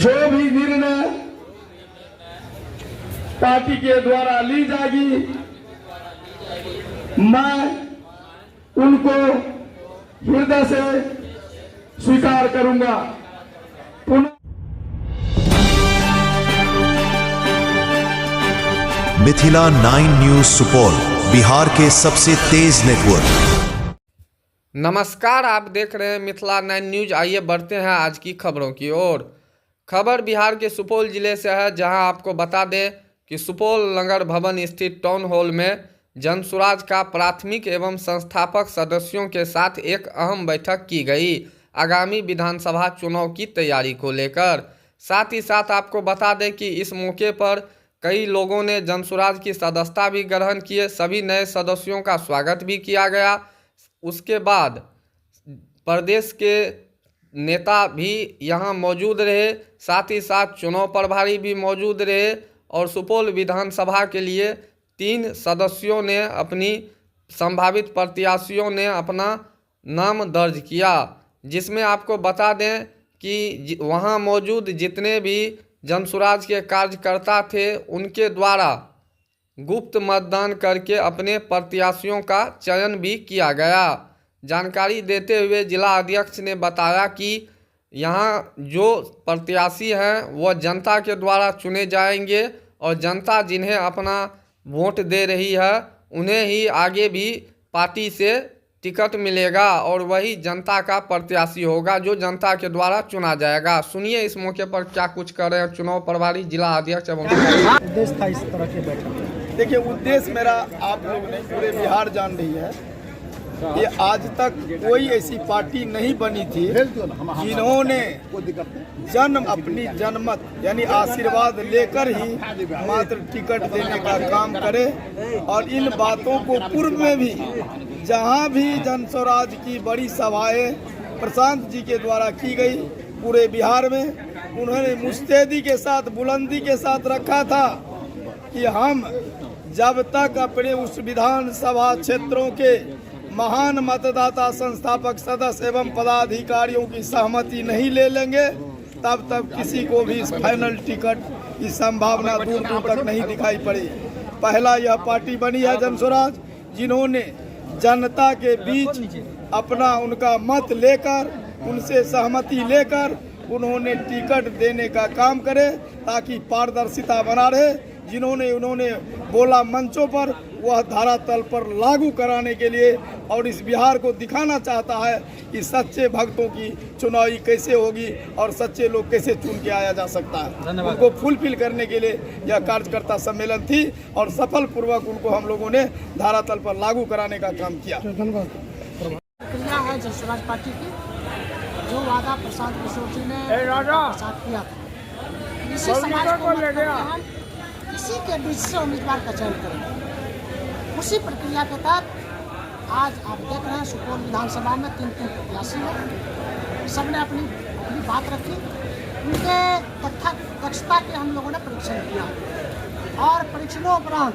जो भी निर्णय पार्टी के द्वारा ली जाएगी मैं उनको हृदय से स्वीकार करूंगा। मिथिला 9 न्यूज सुपौल, बिहार के सबसे तेज नेटवर्क। नमस्कार, आप देख रहे हैं मिथिला 9 न्यूज। आइए बढ़ते हैं आज की खबरों की ओर। खबर बिहार के सुपौल जिले से है, जहां आपको बता दें कि सुपौल नगर भवन स्थित टाउन हॉल में जनसुराज का प्राथमिक एवं संस्थापक सदस्यों के साथ एक अहम बैठक की गई आगामी विधानसभा चुनाव की तैयारी को लेकर। साथ ही साथ आपको बता दें कि इस मौके पर कई लोगों ने जनसुराज की सदस्यता भी ग्रहण किए। सभी नए सदस्यों का स्वागत भी किया गया। उसके बाद प्रदेश के नेता भी यहाँ मौजूद रहे, साथ ही साथ चुनाव प्रभारी भी मौजूद रहे और सुपौल विधानसभा के लिए 3 सदस्यों ने अपनी संभावित प्रत्याशियों ने अपना नाम दर्ज किया, जिसमें आपको बता दें कि वहाँ मौजूद जितने भी जनसुराज के कार्यकर्ता थे उनके द्वारा गुप्त मतदान करके अपने प्रत्याशियों का चयन भी किया गया। जानकारी देते हुए जिला अध्यक्ष ने बताया कि यहाँ जो प्रत्याशी हैं वह जनता के द्वारा चुने जाएंगे और जनता जिन्हें अपना वोट दे रही है उन्हें ही आगे भी पार्टी से टिकट मिलेगा और वही जनता का प्रत्याशी होगा जो जनता के द्वारा चुना जाएगा। सुनिए इस मौके पर क्या कुछ कर रहे हैं चुनाव प्रभारी जिला अध्यक्ष एवं उद्देश्य था इस तरह के बैठक। देखिए, उद्देश्य मेरा आप लोग नहीं पूरे बिहार जान रही है कि आज तक कोई ऐसी पार्टी नहीं बनी थी जिन्होंने अपनी जनमत यानी आशीर्वाद लेकर ही मात्र टिकट देने का काम करे। और इन बातों को पूर्व में भी जहां भी जनस्वराज की बड़ी सभाएं प्रशांत जी के द्वारा की गई पूरे बिहार में, उन्होंने मुस्तैदी के साथ बुलंदी के साथ रखा था कि हम जब तक अपने उस विधानसभा क्षेत्रों के महान मतदाता संस्थापक सदस्य एवं पदाधिकारियों की सहमति नहीं ले लेंगे तब तक किसी को भी इस फाइनल टिकट की संभावना दूर दूर तक नहीं दिखाई पड़ी। पहला यह पार्टी बनी है जनसुराज जिन्होंने जनता के बीच अपना उनका मत लेकर उनसे सहमति लेकर उन्होंने टिकट देने का काम करे ताकि पारदर्शिता बना रहे। उन्होंने बोला मंचों पर वह धरातल पर लागू कराने के लिए और इस बिहार को दिखाना चाहता है कि सच्चे भक्तों की चुनावी कैसे होगी और सच्चे लोग कैसे चुन के आया जा सकता है। उनको फुलफिल करने के लिए यह कार्यकर्ता सम्मेलन थी और सफल पूर्वक उनको हम लोगों ने धरातल पर लागू कराने का काम किया। प्रक्रिया है जनसुराज पार्टी की, जो वादा प्रशांत किशोर जी ने साथ किया था, इसी समाज को इसी के बीच से उम्मीदवार का चयन करेंगे। उसी प्रक्रिया के तहत आज आप देख रहे हैं सुपौल विधानसभा में 3 प्रत्याशी हैं। सबने अपनी बात रखी, उनके दक्षता के हम लोगों ने परीक्षण किया और परीक्षणोपरांत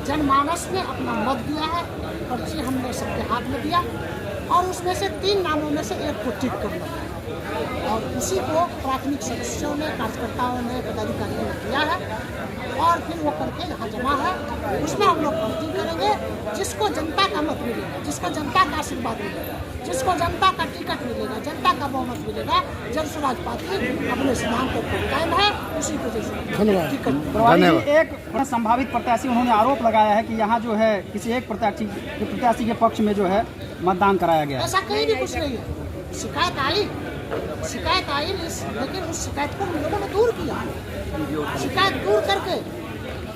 जनमानस ने अपना मत दिया है। पर्ची हमने सबके हाथ में दिया और उसमें से 3 नामों में से एक को टिक कर दिया और उसी को प्राथमिक सदस्यों ने, कार्यकर्ताओं ने, पदाधिकारियों ने किया है और फिर वो करके यहाँ जमा है। उसमें हम लोग काउंटिंग करेंगे। जिसको जनता का मत मिलेगा, जिसको जनता का आशीर्वाद मिलेगा, जिसको जनता का टिकट मिलेगा, जनता का बहुमत मिलेगा, जनसुराज पार्टी अपने सिद्धांतों पर कायम है, उसी को टिकट। एक संभावित प्रत्याशी उन्होंने आरोप लगाया है कि यहाँ जो है किसी एक प्रत्याशी के पक्ष में जो है मतदान कराया गया। ऐसा कहीं भी कुछ नहीं है। शिकायत आई लेकिन उस शिकायत को हम लोगों ने दूर किया। शिकायत दूर करके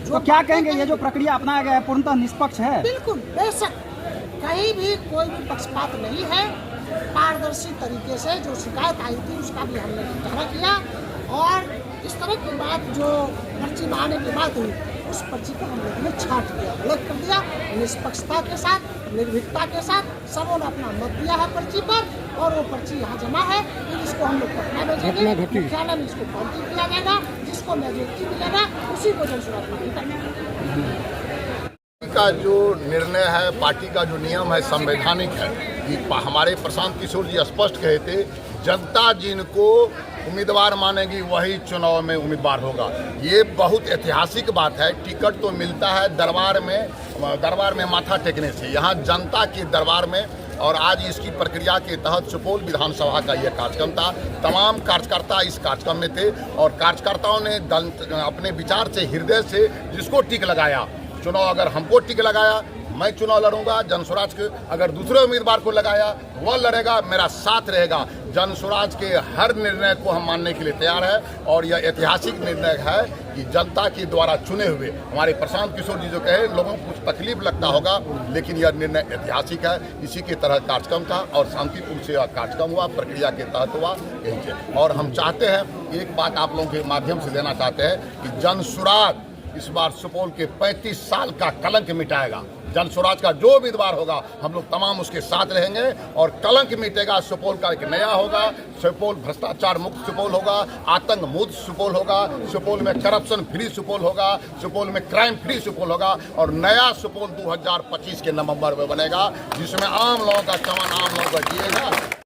तो क्या कहेंगे, ये जो प्रक्रिया अपनाया गया है पूर्णतः निष्पक्ष है? बिल्कुल बेशक, कहीं भी कोई भी पक्षपात नहीं है। पारदर्शी तरीके से जो शिकायत आई थी उसका भी हमने निपटारा किया और इस तरह की बात जो पर्ची बनाने की बात हुई उस पर्ची को हम लोगों ने छांट दिया, अलग कर दिया। निष्पक्षता के साथ, निर्भीकता के साथ सबों ने अपना मत दिया है पर्ची पर और वो पर्ची यहाँ जमा है। फिर इसको हम लोग पटना भेजेंगे, मुख्यालय में इसको काउंटिंग किया जाएगा। जिसको मेजोरिटी मिलेगा उसी को जनसुराज का जो निर्णय है, पार्टी का जो नियम है संवैधानिक है। कि हमारे प्रशांत किशोर जी स्पष्ट कहे थे, जनता जिनको उम्मीदवार मानेगी वही चुनाव में उम्मीदवार होगा। ये बहुत ऐतिहासिक बात है। टिकट तो मिलता है दरबार में माथा टेकने से, यहाँ जनता के दरबार में। और आज इसकी प्रक्रिया के तहत सुपौल विधानसभा का यह कार्यक्रम था। तमाम कार्यकर्ता इस कार्यक्रम में थे और कार्यकर्ताओं ने अपने विचार से, हृदय से जिसको टिक लगाया, चुनाव अगर हमको टिक लगाया, मैं चुनाव लड़ूंगा जनस्वराज के, अगर दूसरे उम्मीदवार को लगाया वह लड़ेगा, मेरा साथ रहेगा। जनस्वराज के हर निर्णय को हम मानने के लिए तैयार है और यह ऐतिहासिक निर्णय है कि जनता के द्वारा चुने हुए हमारे प्रशांत किशोर जी जो कहे, लोगों को कुछ तकलीफ लगता होगा लेकिन यह निर्णय ऐतिहासिक है। इसी के तरह कार्यक्रम था और शांतिपूर्ण से यह कार्यक्रम हुआ, प्रक्रिया के तहत हुआ यहीं से। और हम चाहते हैं, एक बात आप लोगों के माध्यम से देना चाहते हैं कि जनस्वराज इस बार सुपौल के 35 साल का कलंक मिटाएगा। जनस्वराज का जो उम्मीदवार होगा हम लोग तमाम उसके साथ रहेंगे और कलंक मिटेगा। सुपौल का एक नया होगा, सुपौल भ्रष्टाचार मुक्त सुपौल होगा, आतंक मुक्त सुपौल होगा, सुपौल में करप्शन फ्री सुपौल होगा, सुपौल में क्राइम फ्री सुपौल होगा और नया सुपौल 2025 के नवंबर में बनेगा, जिसमें आम लोगों का चमन आम लोगों का जिएगा।